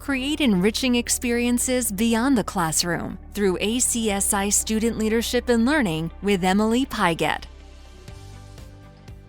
Create enriching experiences beyond the classroom through ACSI Student Leadership and Learning with Emily Pygett.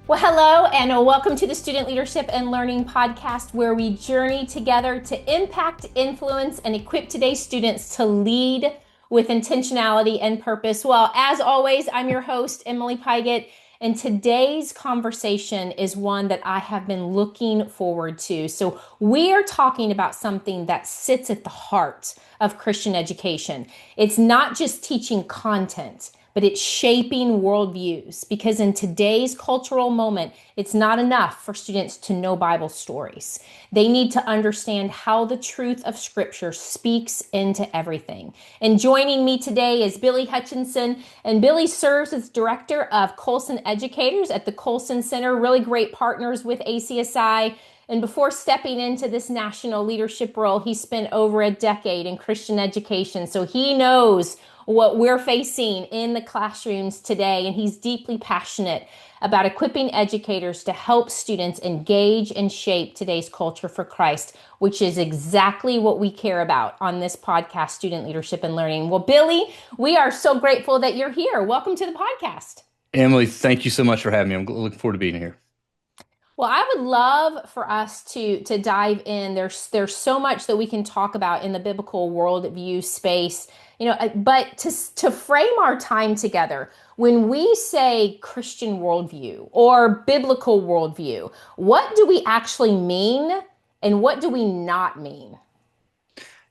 Well, hello, and welcome to the Student Leadership and Learning Podcast, where we journey together to impact, influence, and equip today's students to lead with intentionality and purpose. Well, as always, I'm your host, Emily Pygett, and today's conversation is one that I have been looking forward to. So we are talking about something that sits at the heart of Christian education. It's not just teaching content, but it's shaping worldviews, because in today's cultural moment, it's not enough for students to know Bible stories. They need to understand how the truth of Scripture speaks into everything. And joining me today is Billy Hutchinson, and Billy serves as director of Colson Educators at the Colson Center, really great partners with ACSI. And before stepping into this national leadership role, he spent over a decade in Christian education, so he knows what we're facing in the classrooms today, and he's deeply passionate about equipping educators to help students engage and shape today's culture for Christ, which is exactly what we care about on this podcast, Student Leadership and Learning. Well, Billy, we are so grateful that you're here. Welcome to the podcast. Emily, thank you so much for having me. I'm looking forward to being here. Well, I would love for us to dive in. There's so much that we can talk about in the biblical worldview space. But to frame our time together, when we say Christian worldview or biblical worldview, what do we actually mean and what do we not mean?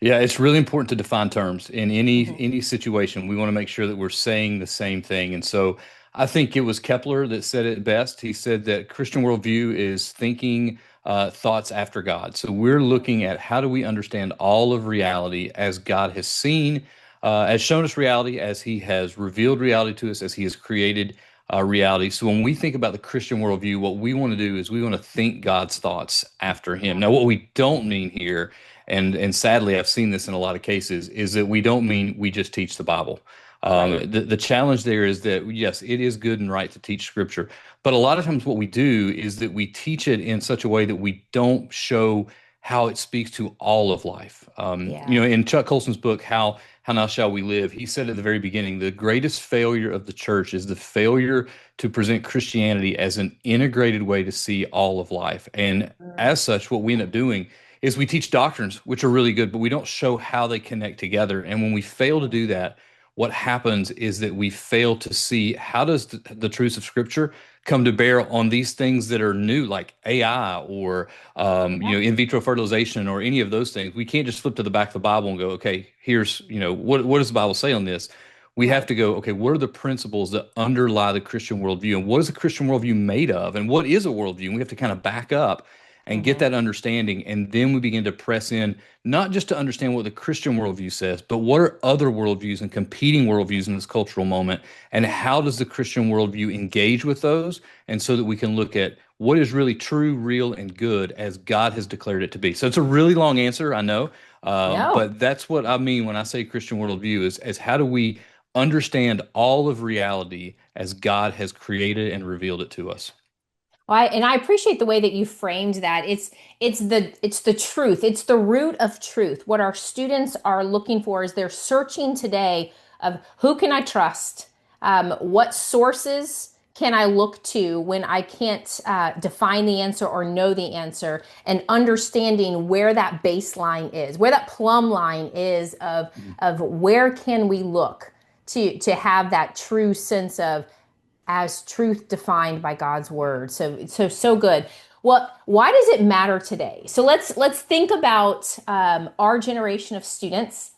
Yeah, it's really important to define terms in any situation. We want to make sure that we're saying the same thing. And so I think it was Kepler that said it best. He said that Christian worldview is thinking thoughts after God. So we're looking at how do we understand all of reality as God has seen, has shown us reality, as he has revealed reality to us, as he has created reality. So when we think about the Christian worldview, what we want to do is we want to think God's thoughts after him. Now, what we don't mean here, and sadly I've seen this in a lot of cases, is that we don't mean we just teach the Bible. The challenge there is that, yes, it is good and right to teach Scripture, but a lot of times what we do is that we teach it in such a way that we don't show how it speaks to all of life. In Chuck Colson's book, How Now Shall We Live, he said at the very beginning, the greatest failure of the church is the failure to present Christianity as an integrated way to see all of life. And as such, what we end up doing is we teach doctrines, which are really good, but we don't show how they connect together. And when we fail to do that, what happens is that we fail to see how does the truths of Scripture come to bear on these things that are new, like AI or in vitro fertilization or any of those things. We can't just flip to the back of the Bible and go, okay, here's what does the Bible say on this? We have to go, okay, what are the principles that underlie the Christian worldview, and what is the Christian worldview made of, and what is a worldview? And we have to kind of back up and get that understanding, and then we begin to press in, not just to understand what the Christian worldview says, but what are other worldviews and competing worldviews in this cultural moment, and how does the Christian worldview engage with those, and so that we can look at what is really true, real, and good as God has declared it to be. So it's a really long answer, I know, but that's what I mean when I say Christian worldview is how do we understand all of reality as God has created and revealed it to us. And I appreciate the way that you framed that. It's the truth. It's the root of truth. What our students are looking for is they're searching today of who can I trust? What sources can I look to when I can't define the answer or know the answer, and understanding where that baseline is, where that plumb line is of where can we look to have that true sense of as truth defined by God's word. So good. Well, why does it matter today? So let's think about our generation of students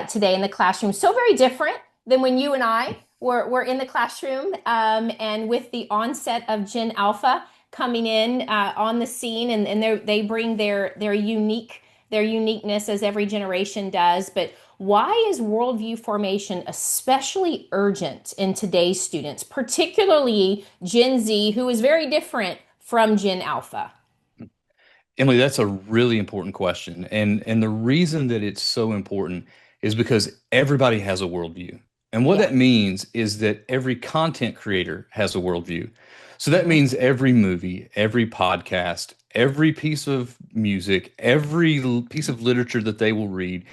today in the classroom. So very different than when you and I were in the classroom, and with the onset of Gen Alpha coming in on the scene, and they bring their uniqueness, as every generation does. But why is worldview formation especially urgent in today's students, particularly Gen Z, who is very different from Gen Alpha? Emily, that's a really important question. And the reason that it's so important is because everybody has a worldview. And what that means is that every content creator has a worldview. So that means every movie, every podcast, every piece of music, every piece of literature that they will read,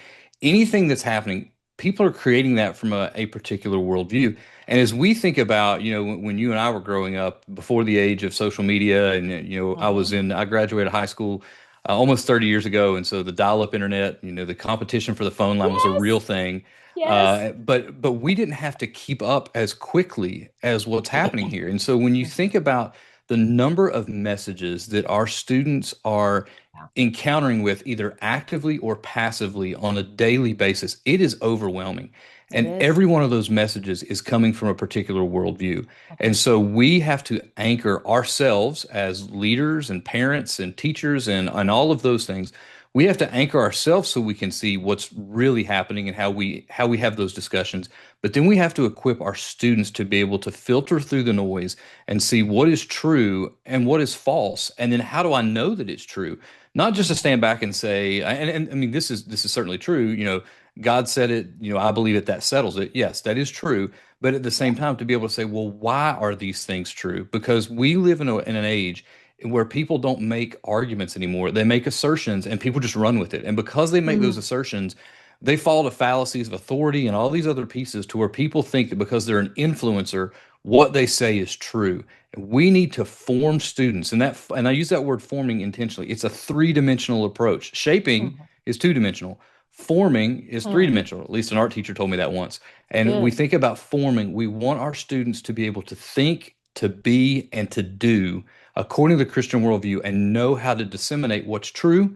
anything that's happening, people are creating that from a particular worldview. And as we think about, when you and I were growing up before the age of social media, and, Mhm. I graduated high school almost 30 years ago. And so the dial-up internet, the competition for the phone line was a real Yes, thing. yes. But we didn't have to keep up as quickly as what's happening here. And so when you think about the number of messages that our students are Yeah, encountering with either actively or passively on a daily basis, it is overwhelming. it And is. every one of those messages is coming from a particular worldview. And Mhm. so we have to anchor ourselves as leaders and parents and teachers and all of those things. We have to anchor ourselves so we can see what's really happening and how we have those discussions. But then we have to equip our students to be able to filter through the noise and see what is true and what is false. And then how do I know that it's true? Not just to Mhm. stand back and say, and I mean, this is certainly true. God said it, I believe it, that settles it. Yes, that is true. But at the Yeah. same time, to be able to say, well, why are these things true? Because we live in an age where people don't make arguments anymore. They make assertions and people just run with it. And because they make those Mm. assertions, they fall to fallacies of authority and all these other pieces to where people think that because they're an influencer, what they say is true. We need to form students, and I use that word forming intentionally. It's a three-dimensional approach. Shaping Mhm. is two-dimensional. Forming is Mm. three-dimensional. At least an art teacher told me that once. And we Good. think about forming, we want our students to be able to think, to be, and to do according to the Christian worldview and know how to disseminate what's true,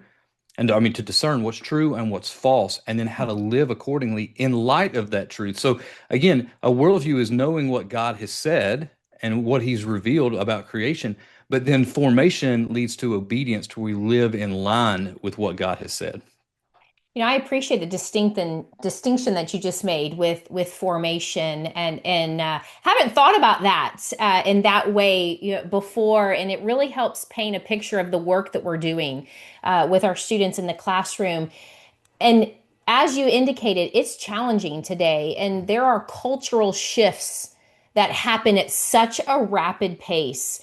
and I mean to discern what's true and what's false, and then how to live accordingly in light of that truth. So again, a worldview is knowing what God has said and what He's revealed about creation, but then formation leads to obedience to where we live in line with what God has said. I appreciate the distinction that you just made with formation, and haven't thought about that in that way, before, and it really helps paint a picture of the work that we're doing with our students in the classroom. And as you indicated, it's challenging today, and there are cultural shifts that happen at such a rapid pace.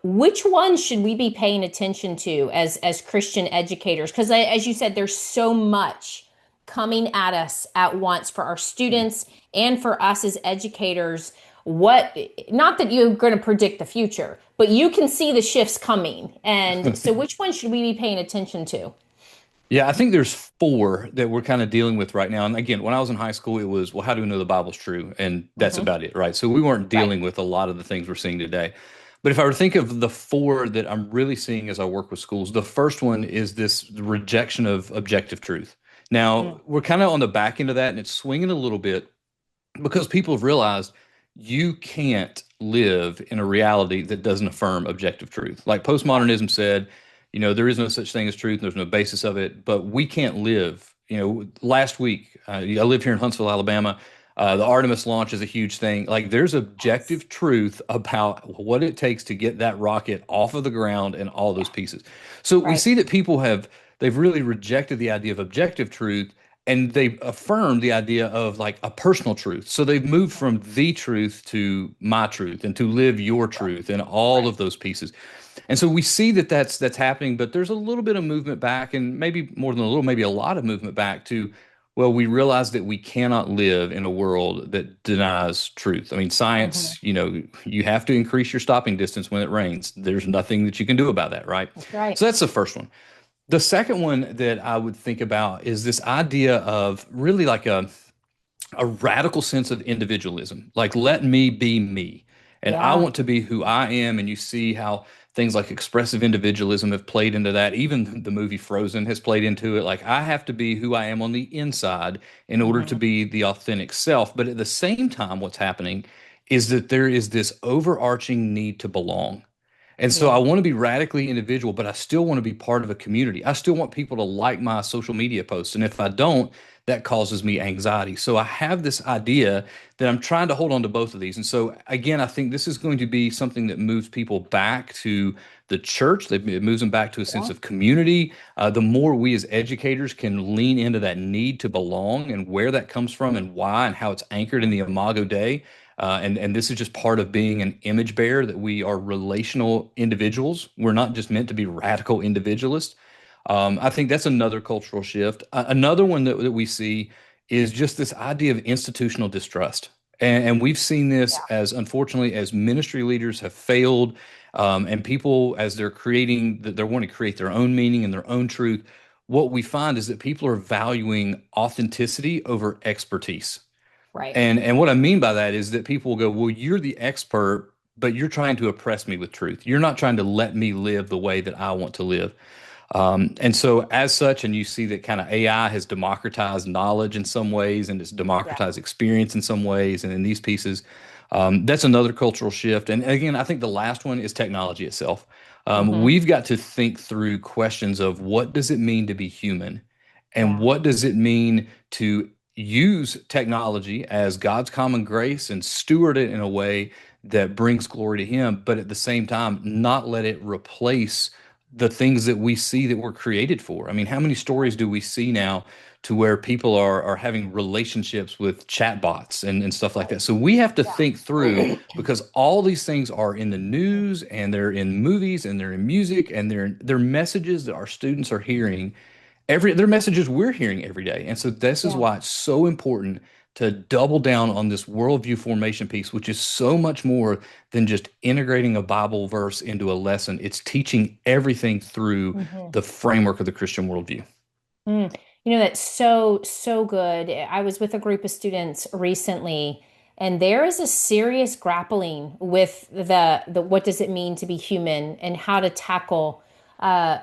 Which one should we be paying attention to as Christian educators? Because as you said, there's so much coming at us at once for our students and for us as educators. What, not that you're going to predict the future, but you can see the shifts coming. And so which one should we be paying attention to? Yeah, I think there's four that we're kind of dealing with right now. And again, when I was in high school, it was, well, how do we know the Bible's true? And that's Hmm. about it, right? So we weren't Right. dealing with a lot of the things we're seeing today. But if I were to think of the four that I'm really seeing as I work with schools, the first one is this rejection of objective truth. Now, Mm. we're kind of on the back end of that, and it's swinging a little bit because people have realized you can't live in a reality that doesn't affirm objective truth. Like Yeah. postmodernism said, there is no such thing as truth, and there's no basis of it, but we can't live. Last week, I live here in Huntsville, Alabama. The Artemis launch is a huge thing. Like, there's Yes. objective truth about what it takes to get that rocket off of the ground and all those Yeah. pieces. So we Right. see that they've really rejected the idea of objective truth, and they affirm the idea of like a personal truth. So they've moved from the truth to my truth and to live your Right. truth and all Right. of those pieces. And so we see that that's happening, but there's a little bit of movement back, and maybe more than a little, maybe a lot of movement back to, well, we realize that we cannot live in a world that denies truth. I mean, Hmm. science, you have to increase your stopping distance when it rains. There's nothing that you can do about that, right? That's right. So that's the first one. The second one that I would think about is this idea of really like a radical sense of individualism. Like, let me be me. And I Yeah. want to be who I am. And you see how things like expressive individualism have played into that. Even the movie Frozen has played into it. Like, I have to be who I am on the inside in order to Hmm. be the authentic self. But at the same time, what's happening is that there is this overarching need to belong. And so I Yeah. want to be radically individual, but I still want to be part of a community. I still want people to like my social media posts. And if I don't, that causes me anxiety. So I have this idea that I'm trying to hold on to both of these. And so again, I think this is going to be something that moves people back to the church. It moves them back to a sense Yeah. of community. The more we as educators can lean into that need to belong and where that comes from and why and how it's anchored in the Imago Dei, And this is just part of being an image bearer, that we are relational individuals. We're not just meant to be radical individualists. I think that's another cultural shift. Another one that we see is just this idea of institutional distrust. And we've seen this as, unfortunately, as ministry leaders have failed, and people, as they're creating, they're wanting to create their own meaning and their own truth. What we find is that people are valuing authenticity over expertise. Right. And what I mean by that is that people will go, well, you're the expert, but you're trying to oppress me with truth. You're not trying to let me live the way that I want to live. And so, as such, and you see that kind of AI has democratized knowledge in some ways, and it's Yeah. democratized experience in some ways. And in these pieces, that's another cultural shift. And again, I think the last one is technology itself. Hmm. We've got to think through questions of, what does it mean to be human? And Yeah. what does it mean to use technology as God's common grace and steward it in a way that brings glory to Him, but at the same time, not let it replace the things that we see that we're created for. I mean, how many stories do we see now to where people are having relationships with chatbots and stuff like that? So we have to think through, because all these things are in the news, and they're in movies, and they're in music, and they're messages that our students are hearing, they're messages we're hearing every day. And so this is Yeah. why it's so important to double down on this worldview formation piece, which is so much more than just integrating a Bible verse into a lesson. It's teaching everything through Hmm. the framework of the Christian worldview. Mm. You know, that's so, so good. I was with a group of students recently, and there is a serious grappling with the what does it mean to be human and how to tackle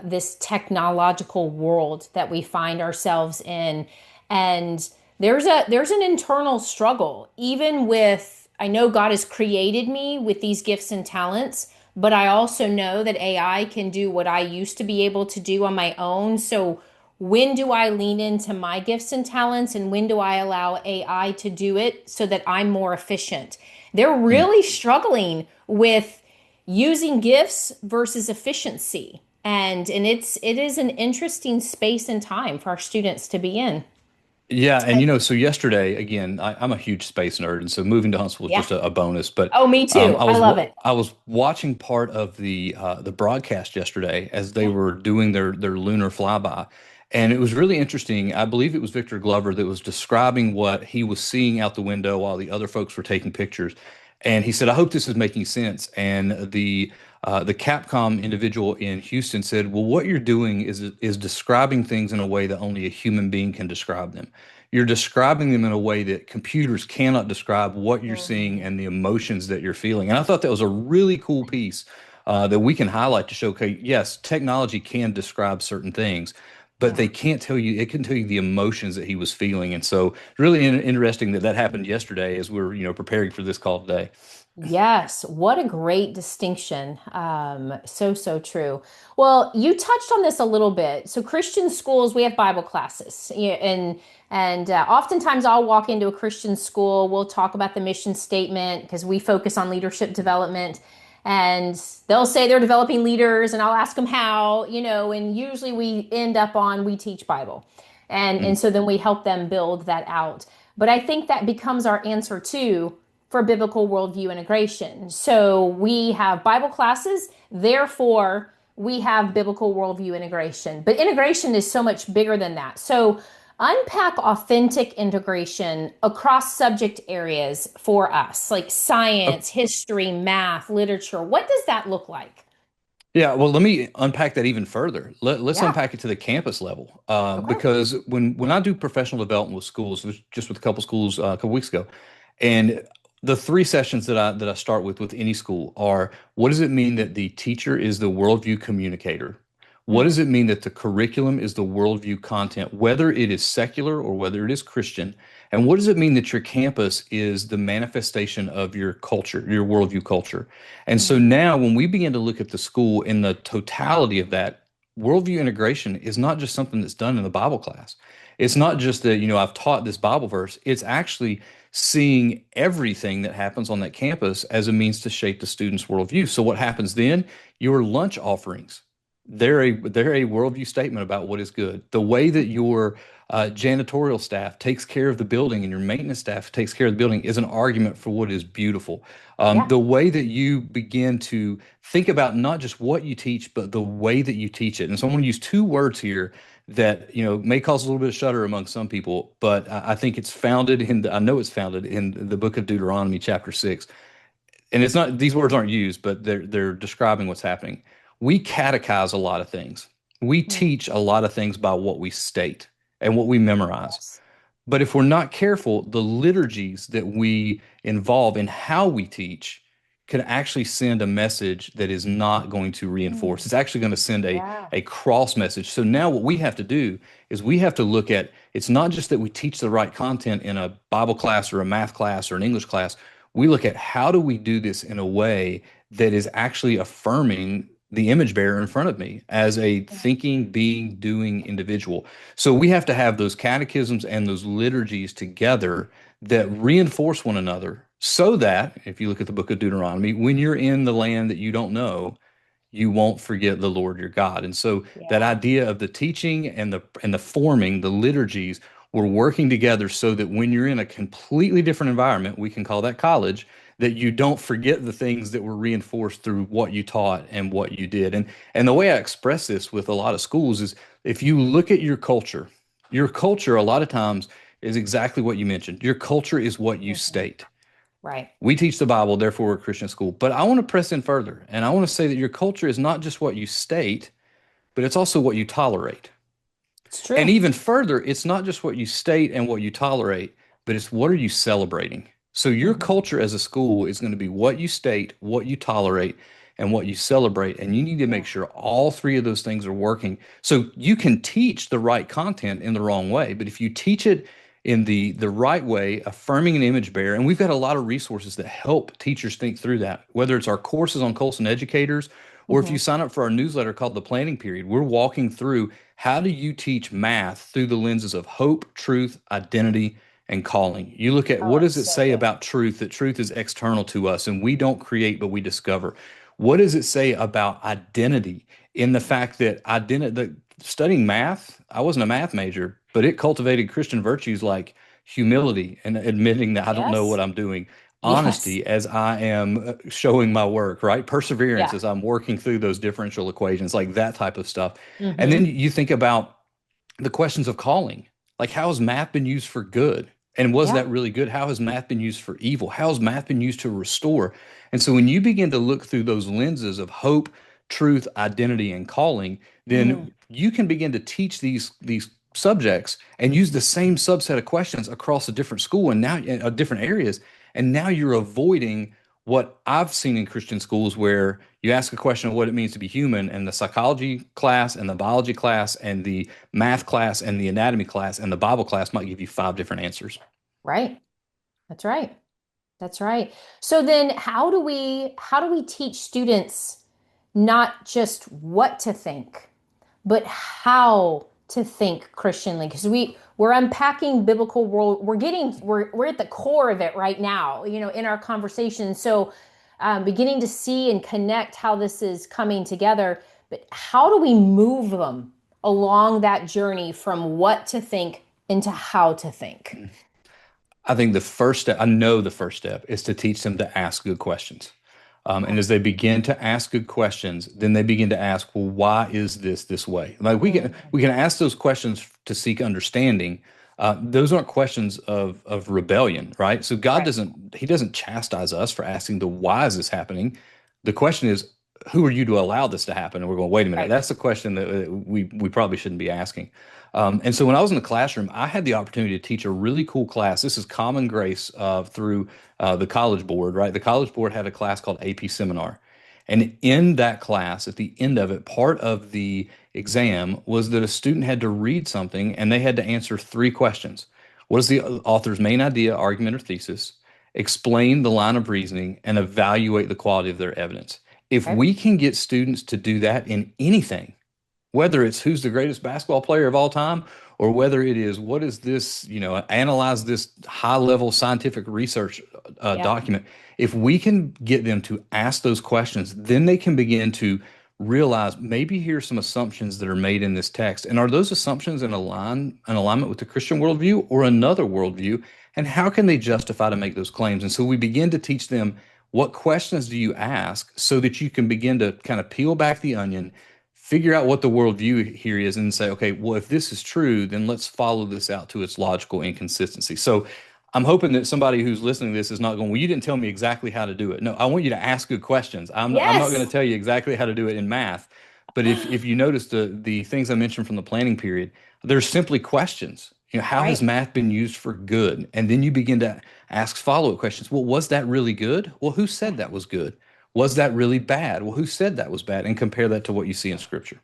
this technological world that we find ourselves in. And there's an internal struggle, even with, I know God has created me with these gifts and talents, but I also know that AI can do what I used to be able to do on my own. So when do I lean into my gifts and talents, and when do I allow AI to do it so that I'm more efficient? They're Mm. really struggling with using gifts versus efficiency. And it is an interesting space and time for our students to be in. Yeah, and so yesterday, again, I'm a huge space nerd, and so moving to Huntsville was Yeah. just a bonus. But Oh, me too. I love it. I was watching part of the broadcast yesterday as they Yeah. were doing their lunar flyby, and it was really interesting. I believe it was Victor Glover that was describing what he was seeing out the window while the other folks were taking pictures, and he said, "I hope this is making sense." And the Capcom individual in Houston said, "Well, what you're doing is describing things in a way that only a human being can describe them. You're describing them in a way that computers cannot describe what you're seeing Mhm. and the emotions that you're feeling." And I thought that was a really cool piece that we can highlight to show, okay, yes, technology can describe certain things, but Yeah. they can't tell you, it can tell you the emotions that he was feeling. And so, really interesting that that happened yesterday as we're, preparing for this call today. Yes, what a great distinction. So, so true. Well, you touched on this a little bit. So, Christian schools, we have Bible classes, yeah, and oftentimes I'll walk into a Christian school. We'll talk about the mission statement because we focus on leadership development, and they'll say they're developing leaders, and I'll ask them how, and usually we end up on we teach Bible, and Mm. so then we help them build that out. But I think that becomes our answer too for biblical worldview integration. So we have Bible classes, therefore, we have biblical worldview integration. But integration is so much bigger than that. So unpack authentic integration across subject areas for us, like science, history, math, literature. What does that look like? Yeah, well, let me unpack that even further. Let's Yeah. unpack it to the campus level, Okay. because when I do professional development with schools, it was just with a couple schools a couple weeks ago, and the three sessions that I start with any school are: what does it mean that the teacher is the worldview communicator? What Mm, does it mean that the curriculum is the worldview content, whether it is secular or whether it is Christian? And what does it mean that your campus is the manifestation of your culture, your worldview culture? And so mm, now, when we begin to look at the school in the totality of that, worldview integration is not just something that's done in the Bible class. It's not just that, I've taught this Bible verse. It's actually seeing everything that happens on that campus as a means to shape the student's worldview. So, what happens then? Your lunch offerings. they're a worldview statement about what is good. The way that your janitorial staff takes care of the building and your maintenance staff takes care of the building is an argument for what is beautiful. Yeah. The way that you begin to think about not just what you teach, but the way that you teach it. And so I'm going to use two words here that may cause a little bit of shudder among some people, but I think it's founded in I know it's founded in the book of Deuteronomy, chapter 6. And it's not, these words aren't used, but they're describing what's happening. We catechize a lot of things. We Mm. teach a lot of things by what we state and what we memorize. Yes. But if we're not careful, the liturgies that we involve in how we teach can actually send a message that is not going to reinforce. Mm. It's actually going to send Yeah. a cross message. So now what we have to do is we have to look at, it's not just that we teach the right content in a Bible class or a math class or an English class. We look at how do we do this in a way that is actually affirming the image bearer in front of me as a thinking, being, doing individual. So we have to have those catechisms and those liturgies together that reinforce one another so that, if you look at the book of Deuteronomy, when you're in the land that you don't know, you won't forget the Lord your God. And so that Yeah. idea of the teaching and the forming, the liturgies, we're working together so that when you're in a completely different environment, we can call that college, that you don't forget the things that were reinforced through what you taught and what you did. And the way I express this with a lot of schools is if you look at your culture a lot of times is exactly what you mentioned. Your culture is what you Mhm. state. Right. We teach the Bible, therefore we're a Christian school. But I want to press in further, and I want to say that your culture is not just what you state, but it's also what you tolerate. It's And true. even further, it's not just what you state and what you tolerate, but it's what are you celebrating? So your Mhm. culture as a school is going to be what you state, what you tolerate, and what you celebrate. And you need to make Yeah. sure all three of those things are working. So you can teach the right content in the wrong way, but if you teach it in the right way, affirming an image bearer, and we've got a lot of resources that help teachers think through that, whether it's our courses on Colson Educators, or if you Mhm. sign up for our newsletter called The Planning Period, we're walking through how do you teach math through the lenses of hope, truth, identity, and calling. You look at Oh, what does it's it so say good. about truth, that truth is external to us and we don't create, but we discover. What does it say about identity in the fact that studying math, I wasn't a math major, but it cultivated Christian virtues like humility and admitting that I don't know Yes. what I'm doing, Yes. honesty as I am showing my work, right? Perseverance Yeah. as I'm working through those differential equations, like that type of stuff. And then Hmm. you think about the questions of calling. Like, how has math been used for good? And was Yeah. that really good? How has math been used for evil? How has math been used to restore? And so when you begin to look through those lenses of hope, truth, identity, and calling, Mm. then you can begin to teach these subjects and use the same subset of questions across a different school and now in different areas. And now you're avoiding what I've seen in Christian schools where you ask a question of what it means to be human, and the psychology class and the biology class and the math class and the anatomy class and the Bible class might give you five different answers. Right. That's right. That's right. So then how do we teach students not just what to think, but how to think Christianly? Because we're unpacking biblical world. We're at the core of it right now, in our conversation. So beginning to see and connect how this is coming together. But how do we move them along that journey from what to think into how to think? I think the first step, I know the first step is to teach them to ask good questions. And Okay. as they begin to ask good questions, then they begin to ask, well, why is this way? Like Mhm. we can ask those questions to seek understanding. Those aren't questions of rebellion, right? So Right. He doesn't chastise us for asking the why is this happening. The question is, who are you to allow this to happen? And we're going, wait a minute, Right. that's the question that we probably shouldn't be asking. And so when I was in the classroom, I had the opportunity to teach a really cool class. This is Common Grace through the College Board, right? The College Board had a class called AP Seminar. And in that class, at the end of it, part of the exam was that a student had to read something and they had to answer three questions. What is the author's main idea, argument, or thesis? Explain the line of reasoning and evaluate the quality of their evidence. If Okay. we can get students to do that in anything, whether it's who's the greatest basketball player of all time, or whether it is what is this, analyze this high level scientific research Yeah. document. If we can get them to ask those questions, then they can begin to realize maybe here's some assumptions that are made in this text. And are those assumptions in alignment with the Christian worldview or another worldview? And how can they justify to make those claims? And so we begin to teach them, what questions do you ask so that you can begin to kind of peel back the onion, figure out what the worldview here is, and say, okay, well, if this is true, then let's follow this out to its logical inconsistency. So I'm hoping that somebody who's listening to this is not going, well, you didn't tell me exactly how to do it. No, I want you to ask good questions. I'm not going to Yes. tell you exactly how to do it in math. But if you notice the things I mentioned from the planning period, there's simply questions. How has Right. math been used for good? And then you begin to ask follow-up questions. Well, was that really good? Well, who said that was good? Was that really bad? Well, who said that was bad? And compare that to what you see in Scripture.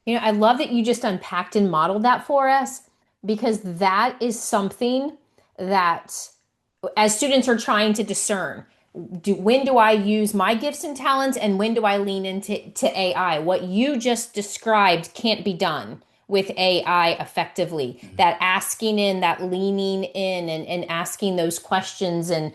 I love that you just unpacked and modeled that for us, because that is something that as students are trying to discern, when do I use my gifts and talents and when do I lean into AI? What you just described can't be done with AI effectively. That asking in, that leaning in, and asking those questions. And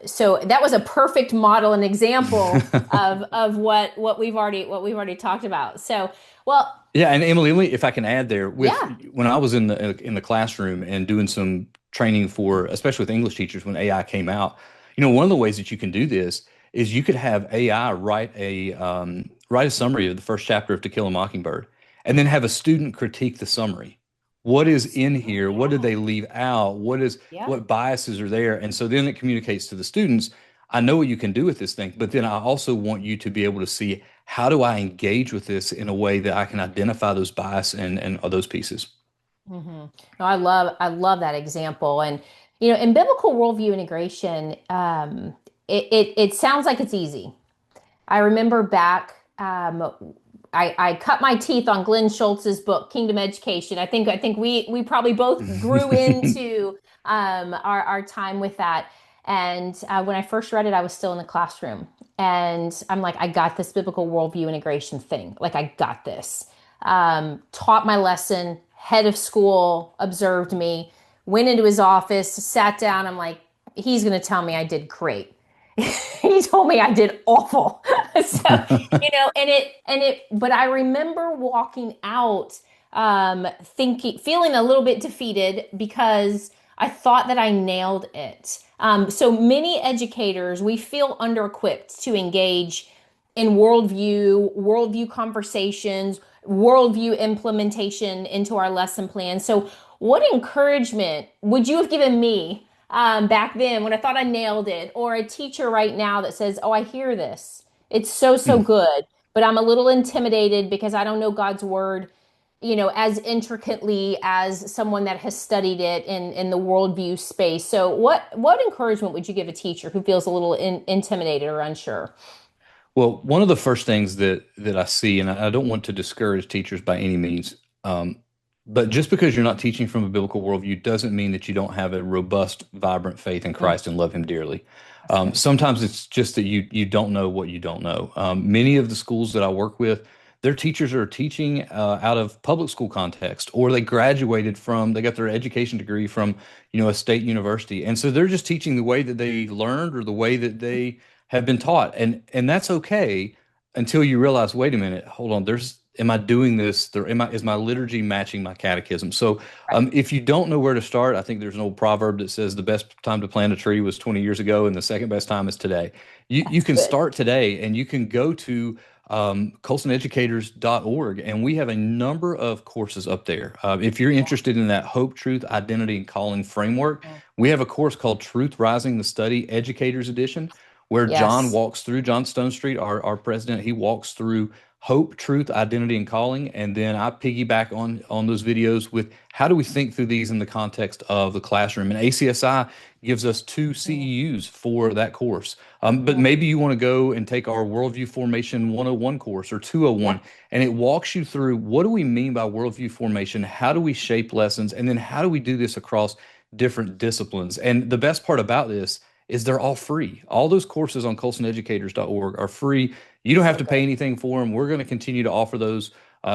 so that was a perfect model and example of what we've already talked about. So, well, Yeah, and Emily, if I can add there, with yeah, when I was in the classroom and doing some training for, especially with English teachers, when AI came out, one of the ways that you can do this is you could have AI write a summary of the first chapter of To Kill a Mockingbird, and then have a student critique the summary. What is in oh here? What did yeah, they leave out? yeah. What biases are there? And so then it communicates to the students, I know what you can do with this thing, but then I also want you to be able to see, how do I engage with this in a way that I can identify those bias and those pieces. Hmm. No, I love that example. And in biblical worldview integration, it sounds like it's easy. I remember back, I cut my teeth on Glenn Schultz's book, Kingdom Education. I think we probably both grew into our time with that. And when I first read it, I was still in the classroom, and I'm like, I got this biblical worldview integration thing. Like, I got this. Taught my lesson. Head of school observed me. Went into his office, sat down. I'm like, he's going to tell me I did great. He told me I did awful. So, but I remember walking out, feeling a little bit defeated because I thought that I nailed it. So many educators, we feel under-equipped to engage in worldview conversations, worldview implementation into our lesson plan. So, what encouragement would you have given me back then when I thought I nailed it, or a teacher right now that says, "Oh, I hear this. It's so good, but I'm a little intimidated because I don't know God's word, as intricately as someone that has studied it in the worldview space." So, what encouragement would you give a teacher who feels a little intimidated or unsure? Well, one of the first things that I see, and I don't want to discourage teachers by any means, but just because you're not teaching from a biblical worldview doesn't mean that you don't have a robust, vibrant faith in Mm, Christ and love Him dearly. that's good. Sometimes it's just that you don't know what you don't know. Many of the schools that I work with, their teachers are teaching out of public school context, or they got their education degree from a state university, and so they're just teaching the way that they learned or the way that they have been taught, and that's okay until you realize, wait a minute, hold on, am I doing this? Is my liturgy matching my catechism? So, Right. if you don't know where to start, I think there's an old proverb that says the best time to plant a tree was 20 years ago, and the second best time is today. You That's can good. start today, and you can go to colsoneducators.org, and we have a number of courses up there. If you're interested in that hope, truth, identity, and calling framework, Mhm. we have a course called Truth Rising the Study Educators Edition, where Yes. John Stone Street, our president, he walks through hope, truth, identity, and calling. And then I piggyback on those videos with, how do we think through these in the context of the classroom? And ACSI gives us two Mhm. CEUs for that course. But Yeah. maybe you want to go and take our Worldview Formation 101 course or 201, Yeah. and it walks you through, what do we mean by worldview formation? How do we shape lessons? And then how do we do this across different disciplines? And the best part about this is they're all free. All those courses on colsoneducators.org are free. You don't have So to pay good. anything for them. We're going to continue to offer those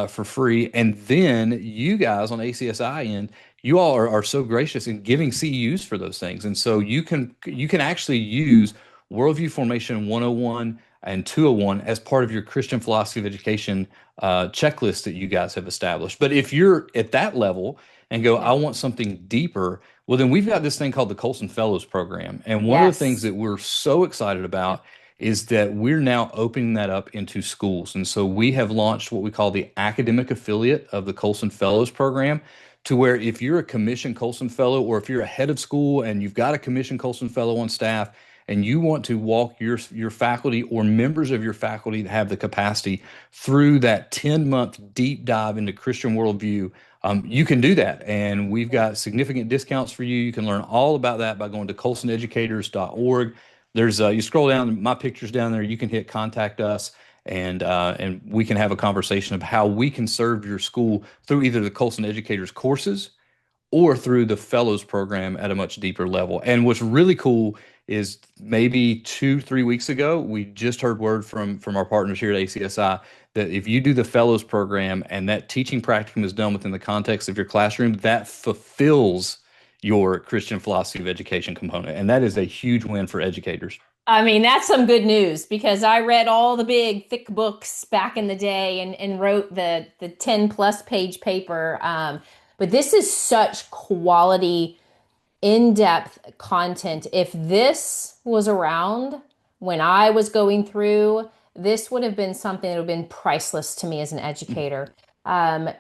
for free. And then you guys on ACSI end, you all are so gracious in giving CEUs for those things. And so you can actually use Worldview Formation 101 and 201 as part of your Christian philosophy of education checklist that you guys have established. But if you're at that level and go, Yeah. I want something deeper, well, then we've got this thing called the Colson Fellows Program. And one of the things Yes. that we're so excited Yeah. about is that we're now opening that up into schools. And so we have launched what we call the academic affiliate of the Colson Fellows Program, to where if you're a commissioned Colson Fellow, or if you're a head of school and you've got a commissioned Colson Fellow on staff, and you want to walk your faculty or members of your faculty that have the capacity through that 10-month deep dive into Christian worldview, you can do that. And we've got significant discounts for you. You can learn all about that by going to colsoneducators.org. There's you scroll down, my picture's down there. You can hit contact us, and we can have a conversation of how we can serve your school through either the Colson Educators courses or through the fellows program at a much deeper level. And what's really cool is maybe 2, 3 weeks ago, we just heard word from our partners here at ACSI that if you do the fellows program and that teaching practicum is done within the context of your classroom, that fulfills your Christian philosophy of education component. And that is a huge win for educators. I mean, that's some good news because I read all the big, thick books back in the day and wrote the 10 plus page paper. But this is such quality, in-depth content. If this was around when I was going through, this would have been something that would have been priceless to me as an educator.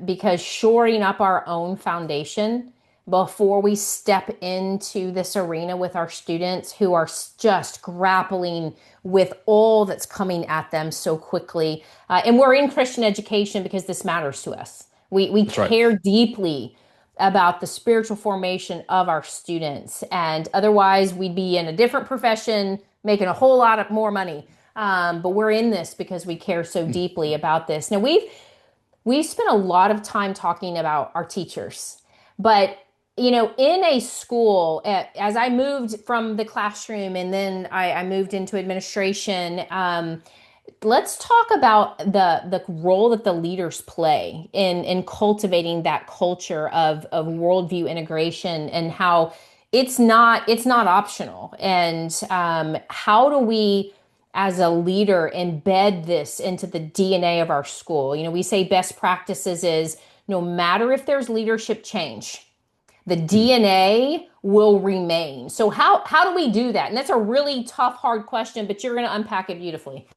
Because shoring up our own foundation before we step into this arena with our students who are just grappling with all that's coming at them so quickly. And we're in Christian education because this matters to us. We That's right. care deeply about the spiritual formation of our students. And otherwise, we'd be in a different profession, making a whole lot of more money. But we're in this because we care so deeply about this. Now, we've spent a lot of time talking about our teachers, but in a school, as I moved from the classroom and then I moved into administration, let's talk about the role that the leaders play in cultivating that culture of worldview integration and how it's not optional. And how do we, as a leader, embed this into the DNA of our school? We say best practices is no matter if there's leadership change, the DNA will remain. So how do we do that? And that's a really tough, hard question, but you're going to unpack it beautifully.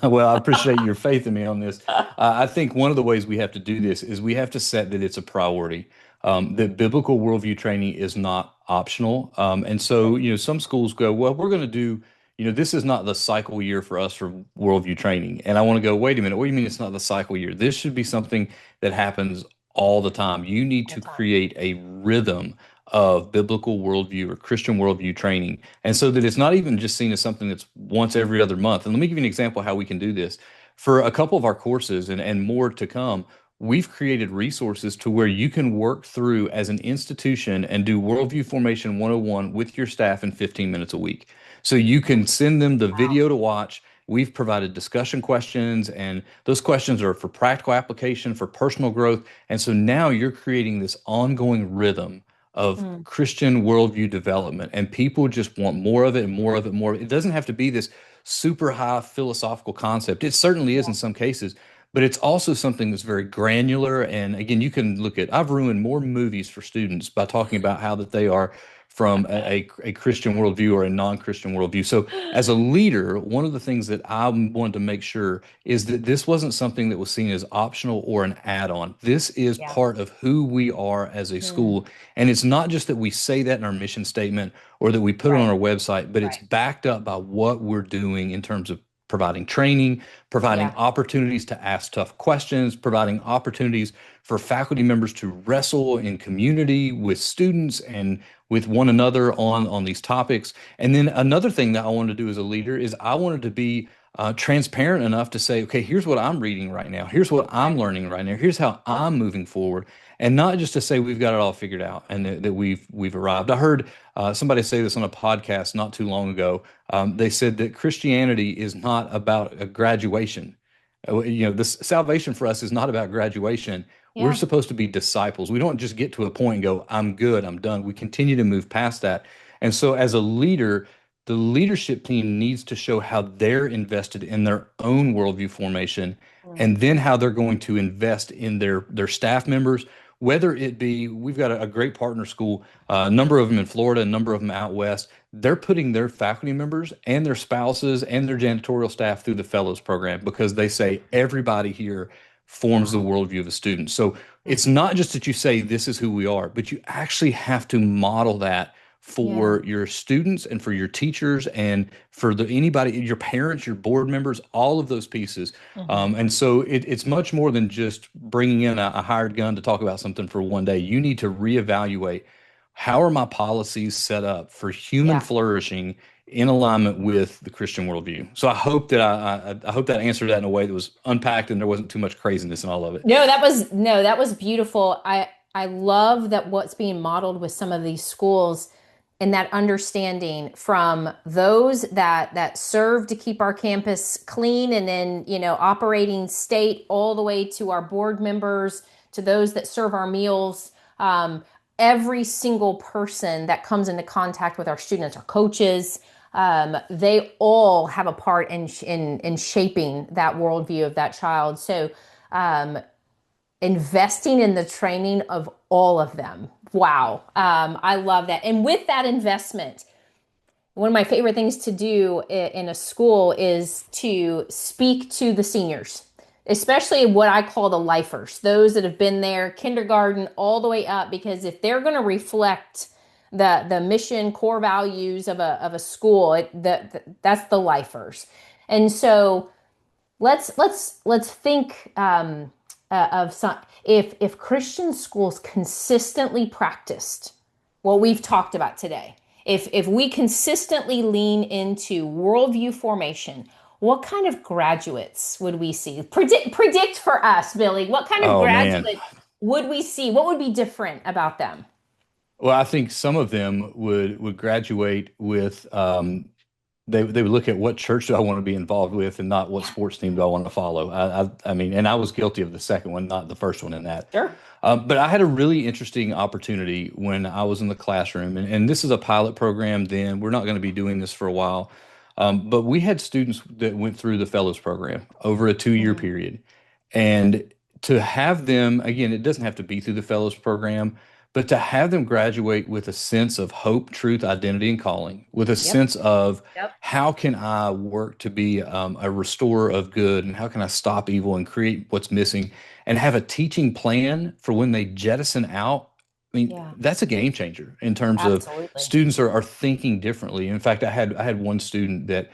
Well, I appreciate your faith in me on this. I think one of the ways we have to do this is we have to set that it's a priority. That biblical worldview training is not optional. And so, some schools go, well, we're going to do, this is not the cycle year for us for worldview training. And I want to go, wait a minute, what do you mean it's not the cycle year? This should be something that happens all the time. You need to create a rhythm of biblical worldview or Christian worldview training. And so that it's not even just seen as something that's once every other month. And let me give you an example of how we can do this. For a couple of our courses and more to come, we've created resources to where you can work through as an institution and do Worldview Formation 101 with your staff in 15 minutes a week. So you can send them the video to watch. We've provided discussion questions, and those questions are for practical application, for personal growth. And so now you're creating this ongoing rhythm of Christian worldview development, and people just want more of it and more of it, more. It doesn't have to be this super high philosophical concept. It certainly is in some cases, but it's also something that's very granular. And again, you can look at, I've ruined more movies for students by talking about how that they are from a Christian worldview or a non-Christian worldview. So as a leader, one of the things that I wanted to make sure is that this wasn't something that was seen as optional or an add-on. This is Yeah. part of who we are as a school. And it's not just that we say that in our mission statement or that we put it on our website, but it's backed up by what we're doing in terms of providing training, providing Yeah. opportunities to ask tough questions, providing opportunities for faculty members to wrestle in community with students and with one another on these topics. And then another thing that I wanted to do as a leader is I wanted to be transparent enough to say, okay, here's what I'm reading right now. Here's what I'm learning right now. Here's how I'm moving forward. And not just to say we've got it all figured out and that we've arrived. I heard somebody say this on a podcast not too long ago. They said that Christianity is not about a graduation. This salvation for us is not about graduation. We're Yeah. supposed to be disciples. We don't just get to a point and go, I'm good, I'm done. We continue to move past that. And so as a leader, the leadership team needs to show how they're invested in their own worldview formation, and then how they're going to invest in their staff members. Whether it be, we've got a great partner school, a number of them in Florida, a number of them out west. They're putting their faculty members and their spouses and their janitorial staff through the fellows program because they say everybody here forms the worldview of a student. So it's not just that you say this is who we are, but you actually have to model that for your students and for your teachers and for anybody, your parents, your board members, all of those pieces. And so it's much more than just bringing in a hired gun to talk about something for one day. You need to reevaluate, how are my policies set up for human flourishing in alignment with the Christian worldview? So I hope that I hope that answered that in a way that was unpacked and there wasn't too much craziness in all of it. No, that was beautiful. I love that what's being modeled with some of these schools, and that understanding from those that serve to keep our campus clean and then, operating state, all the way to our board members, to those that serve our meals. Every single person that comes into contact with our students, our coaches, they all have a part in shaping that worldview of that child. So investing in the training of all of them. Wow. I love that. And with that investment, one of my favorite things to do in a school is to speak to the seniors, especially what I call the lifers, those that have been there kindergarten all the way up, because if they're going to reflect the mission, core values of a school, that's the lifers. And so let's think of some, if Christian schools consistently practiced what we've talked about today, if we consistently lean into worldview formation, what kind of graduates would we see? Predict for us, Billy. What kind of graduates would we see? What would be different about them? Well, I think some of them would graduate with they would look at what church do I want to be involved with and not what sports team do I want to follow. I mean, and I was guilty of the second one, not the first one in that. Sure. But I had a really interesting opportunity when I was in the classroom, and this is a pilot program then. We're not going to be doing this for a while. But we had students that went through the fellows program over a 2-year period. And to have them, again, it doesn't have to be through the fellows program, but to have them graduate with a sense of hope, truth, identity, and calling, with a sense of how can I work to be a restorer of good, and how can I stop evil and create what's missing, and have a teaching plan for when they jettison out. I mean, that's a game changer in terms of students are thinking differently. In fact, I had one student that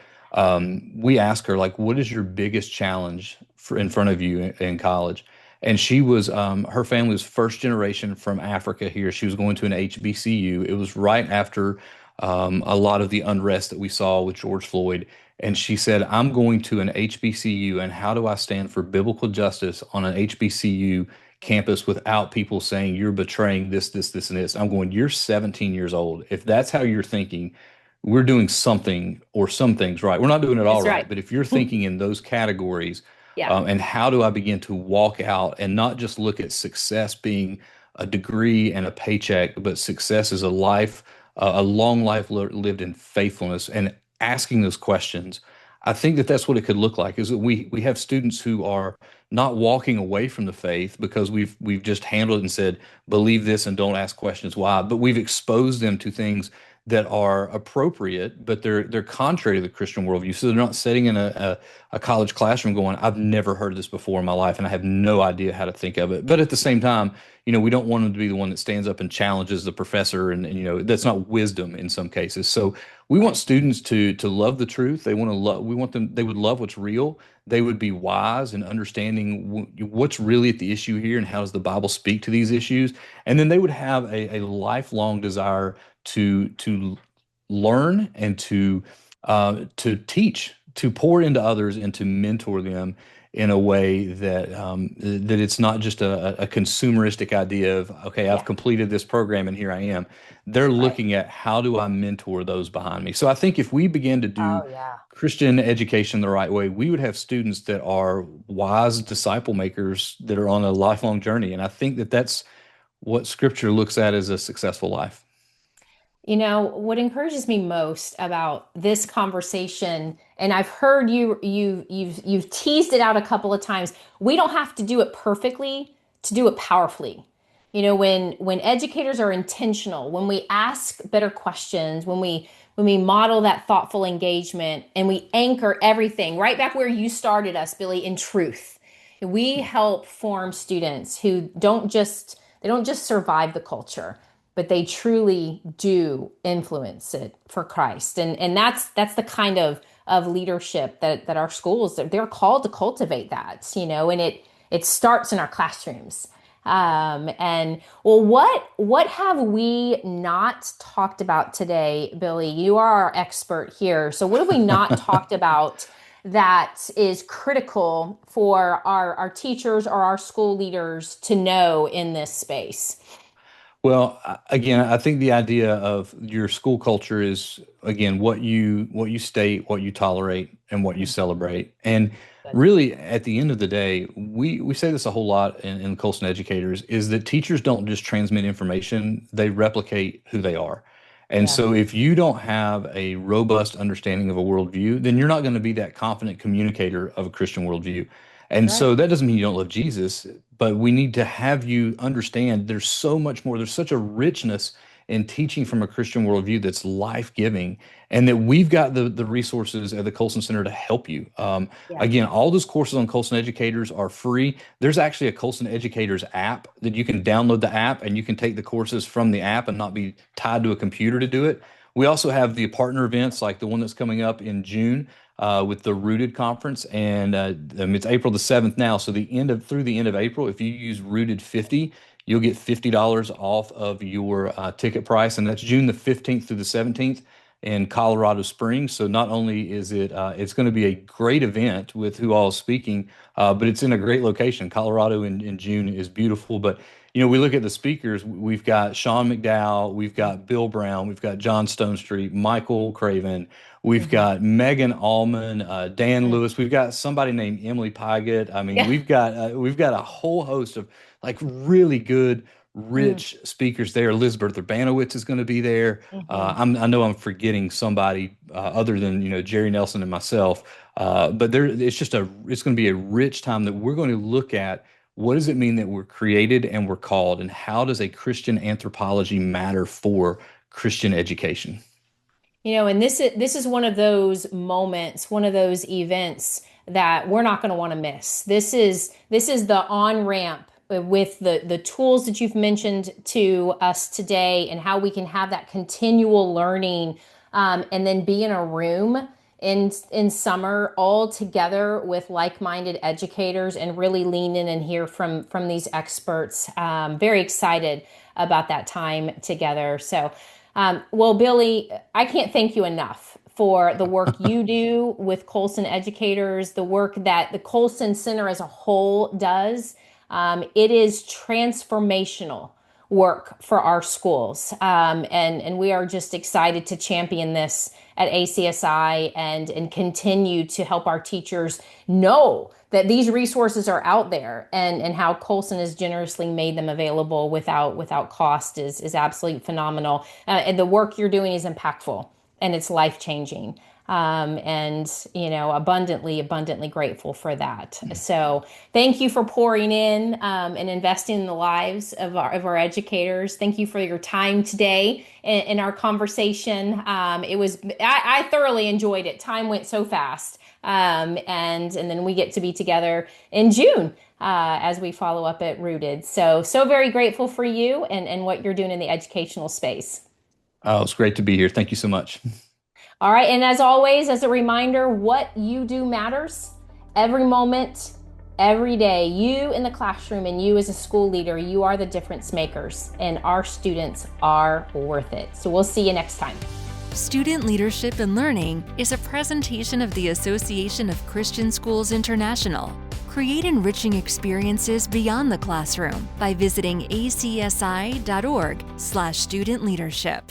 we asked her, like, what is your biggest challenge in front of you in college? And she was, her family was first generation from Africa here. She was going to an HBCU. It was right after a lot of the unrest that we saw with George Floyd. And she said, I'm going to an HBCU, and how do I stand for biblical justice on an HBCU campus without people saying you're betraying this, and this? I'm going, you're 17 years old. If that's how you're thinking, we're doing something or some things right. We're not doing it all right. But if you're thinking in those categories, and how do I begin to walk out and not just look at success being a degree and a paycheck, but success is a life, a long life lived in faithfulness, and asking those questions. I think that that's what it could look like, is that we have students who are not walking away from the faith because we've just handled it and said, believe this and don't ask questions why, but we've exposed them to things that are appropriate, but they're contrary to the Christian worldview. So they're not sitting in a college classroom going, I've never heard this before in my life, and I have no idea how to think of it. But at the same time, we don't want them to be the one that stands up and challenges the professor, and that's not wisdom in some cases. So we want students to love the truth. They would love what's real. They would be wise in understanding what's really at the issue here and how does the Bible speak to these issues. And then they would have a lifelong desire to learn and to teach, to pour into others, and to mentor them in a way that that it's not just a consumeristic idea of, okay, I've completed this program and here I am. They're looking at, how do I mentor those behind me? So I think if we begin to do Christian education the right way, we would have students that are wise disciple makers that are on a lifelong journey. And I think that that's what Scripture looks at as a successful life. What encourages me most about this conversation, and I've heard you've teased it out a couple of times. We don't have to do it perfectly to do it powerfully. When educators are intentional, when we ask better questions, when we model that thoughtful engagement, and we anchor everything right back where you started us, Billy, in truth, we help form students who don't just survive the culture, but they truly do influence it for Christ. And that's the kind of leadership that our schools, they're called to cultivate that, and it starts in our classrooms. And well, what have we not talked about today, Billy? You are our expert here. So what have we not talked about that is critical for our teachers or our school leaders to know in this space? Well, again, I think the idea of your school culture is again what you state, what you tolerate, and what you celebrate. And Good. really, at the end of the day, we say this a whole lot in Colson Educators, is that teachers don't just transmit information; they replicate who they are. And Yeah. so, if you don't have a robust understanding of a worldview, then you're not going to be that confident communicator of a Christian worldview. And Right. so that doesn't mean you don't love Jesus, but we need to have you understand there's so much more. There's such a richness in teaching from a Christian worldview that's life-giving, and that we've got the resources at the Colson Center to help you. Yeah. Again, all those courses on Colson Educators are free. There's actually a Colson Educators app that you can download the app, and you can take the courses from the app and not be tied to a computer to do it. We also have the partner events like the one that's coming up in June with the Rooted conference, and it's April the 7th now. So through the end of April, if you use Rooted 50, you'll get $50 off of your ticket price, and that's June the 15th through the 17th in Colorado Springs. So not only is it's going to be a great event with who all is speaking, but it's in a great location. Colorado in June is beautiful, but we look at the speakers. We've got Sean McDowell, we've got Bill Brown, we've got John Stonestreet, Michael Craven, we've Mhm. got Megan Allman, Dan Mm. Lewis, we've got somebody named Emily Pygott. I mean, Yeah. we've got a whole host of like really good, Mm. rich speakers there. Elizabeth Urbanowitz is going to be there. Mhm. I know I'm forgetting somebody other than Jerry Nelson and myself, but it's going to be a rich time that we're going to look at. What does it mean that we're created and we're called, and how does a Christian anthropology matter for Christian education? And this is one of those moments, one of those events that we're not going to want to miss. This is the on ramp with the tools that you've mentioned to us today, and how we can have that continual learning, and then be in a room in summer all together with like-minded educators and really lean in and hear from these experts. Very excited about that time together. So. Well, Billy, I can't thank you enough for the work you do with Colson Educators, the work that the Colson Center as a whole does. It is transformational work for our schools. And we are just excited to champion this at ACSI, and continue to help our teachers know that these resources are out there, and how Colson has generously made them available without cost is absolutely phenomenal. And the work you're doing is impactful, and it's life changing. And abundantly grateful for that. So thank you for pouring in, and investing in the lives of our educators. Thank you for your time today in our conversation. I thoroughly enjoyed it. Time went so fast. And then we get to be together in June, as we follow up at Rooted. So very grateful for you and what you're doing in the educational space. Oh, it's great to be here. Thank you so much. All right. And as always, as a reminder, what you do matters every moment, every day. You in the classroom, and you as a school leader, you are the difference makers, and our students are worth it. So we'll see you next time. Student Leadership and Learning is a presentation of the Association of Christian Schools International. Create enriching experiences beyond the classroom by visiting acsi.org/studentleadership.